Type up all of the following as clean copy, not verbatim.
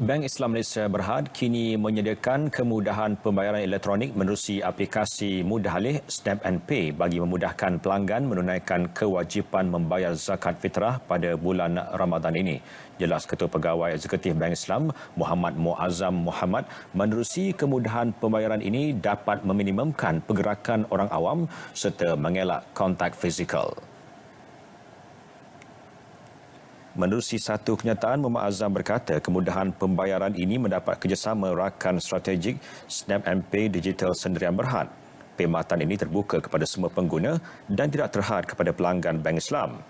Bank Islam Malaysia Berhad kini menyediakan kemudahan pembayaran elektronik menerusi aplikasi Mudah Alih Snap and Pay bagi memudahkan pelanggan menunaikan kewajipan membayar zakat fitrah pada bulan Ramadan ini. Jelas Ketua Pegawai Eksekutif Bank Islam Muhammad Muazzam Muhammad, menerusi kemudahan pembayaran ini dapat meminimumkan pergerakan orang awam serta mengelak kontak fizikal. Menerusi satu kenyataan, Muhammad Azam berkata kemudahan pembayaran ini mendapat kerjasama rakan strategik Snap and Pay Digital Sendirian Berhad. Perkhidmatan ini terbuka kepada semua pengguna dan tidak terhad kepada pelanggan Bank Islam.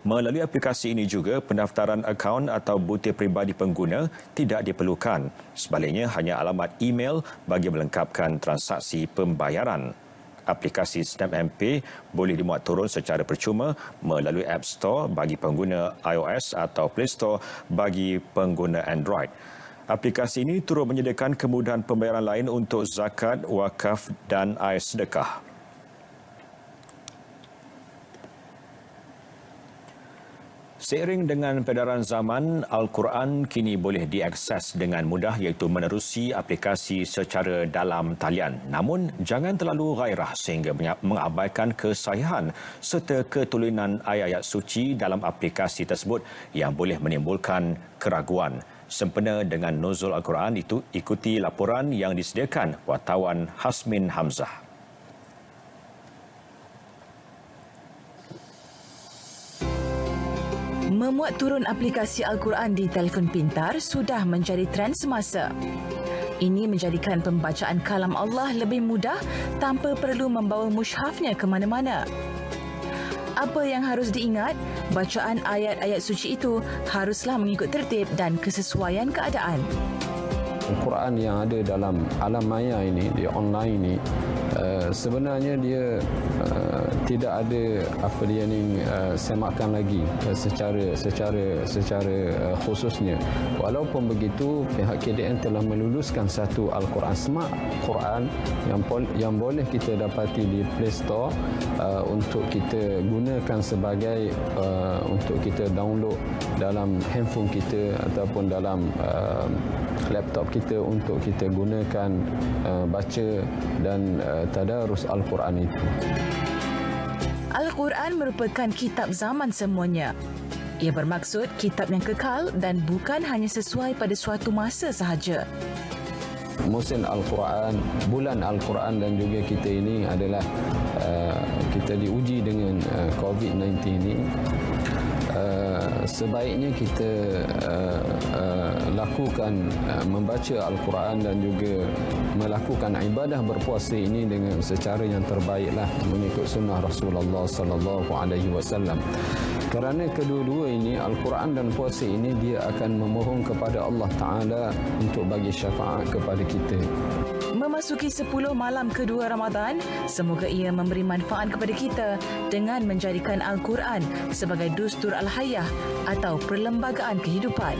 Melalui aplikasi ini juga, pendaftaran akaun atau butir peribadi pengguna tidak diperlukan. Sebaliknya, hanya alamat email bagi melengkapkan transaksi pembayaran. Aplikasi Snap and Pay boleh dimuat turun secara percuma melalui App Store bagi pengguna iOS atau Play Store bagi pengguna Android. Aplikasi ini turut menyediakan kemudahan pembayaran lain untuk zakat, wakaf dan air sedekah. Seiring dengan peredaran zaman, Al-Quran kini boleh diakses dengan mudah iaitu menerusi aplikasi secara dalam talian. Namun, jangan terlalu gairah sehingga mengabaikan kesahihan serta ketulinan ayat-ayat suci dalam aplikasi tersebut yang boleh menimbulkan keraguan. Sempena dengan nuzul Al-Quran itu, ikuti laporan yang disediakan wartawan Hasmin Hamzah. Memuat turun aplikasi Al-Quran di telefon pintar sudah menjadi trend semasa. Ini menjadikan pembacaan kalam Allah lebih mudah tanpa perlu membawa mushafnya ke mana-mana. Apa yang harus diingat? Bacaan ayat-ayat suci itu haruslah mengikut tertib dan kesesuaian keadaan. Al-Quran yang ada dalam alam maya ini, di online ini, sebenarnya dia tidak ada semakan lagi secara khususnya. Walaupun begitu, pihak KDN telah meluluskan satu Al-Quran Smart Quran yang boleh kita dapati di Play Store untuk kita gunakan sebagai untuk kita download dalam handphone kita ataupun dalam laptop kita untuk kita gunakan baca dan tadarus Al-Quran itu. Al-Quran merupakan kitab zaman semuanya. Ia bermaksud kitab yang kekal dan bukan hanya sesuai pada suatu masa sahaja. Musim Al-Quran, bulan Al-Quran dan juga kita ini adalah kita diuji dengan COVID-19 ini. Sebaiknya kita lakukan membaca Al-Quran dan juga melakukan ibadah berpuasa ini dengan secara yang terbaiklah mengikut sunnah Rasulullah sallallahu alaihi wasallam. Kerana kedua-dua ini, Al-Quran dan puasa ini, dia akan memohon kepada Allah Ta'ala untuk bagi syafaat kepada kita. Memasuki 10 malam kedua Ramadan, semoga ia memberi manfaat kepada kita dengan menjadikan Al-Quran sebagai dustur al-hayah atau perlembagaan kehidupan.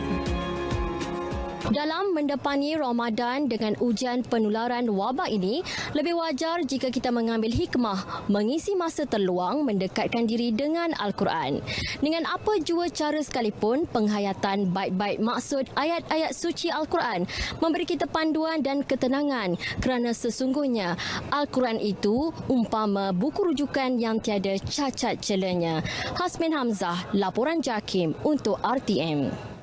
Dalam mendepani Ramadan dengan ujian penularan wabak ini, lebih wajar jika kita mengambil hikmah mengisi masa terluang mendekatkan diri dengan Al-Quran. Dengan apa jua cara sekalipun, penghayatan baik-baik maksud ayat-ayat suci Al-Quran memberi kita panduan dan ketenangan kerana sesungguhnya Al-Quran itu umpama buku rujukan yang tiada cacat celanya. Hasmin Hamzah, laporan JAKIM untuk RTM.